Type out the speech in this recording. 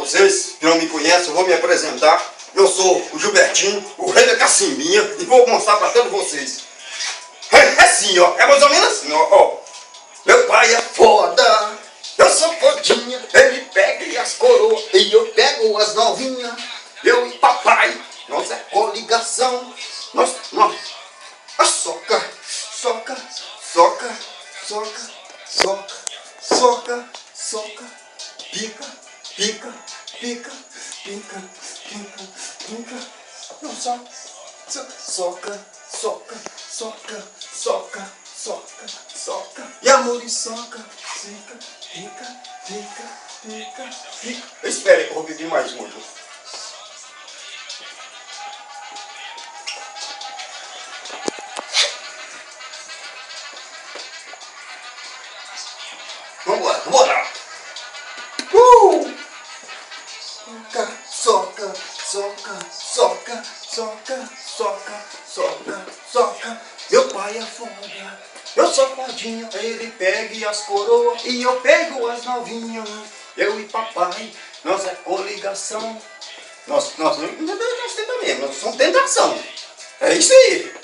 vocês que não me conhecem, eu vou me apresentar. Eu sou o Gilbertinho, o rei da cacimbinha, e vou mostrar para todos vocês. É assim, ó, é mais ou menos assim, ó. Meu pai é foda, eu sou fodinha, ele pega as coroas e eu pego as novinhas. Eu e papai, nós é coligação, nós, soca, soca, soca, soca, soca, soca, soca, pica, pica, pica, pica, pica, pica, nossa, soca, soca, soca, soca, soca, soca, e a muriçoca, fica, pica, pica, pica, pica. Espere que eu vou beber mais muito. Vambora, vambora! Soca, soca, soca, soca, soca, soca, soca. Meu pai é foda, eu sou fodinha. Ele pega as coroas e eu pego as novinhas. Eu e papai, nós é coligação. Nós temos mesmo, nós somos tentação. É isso aí.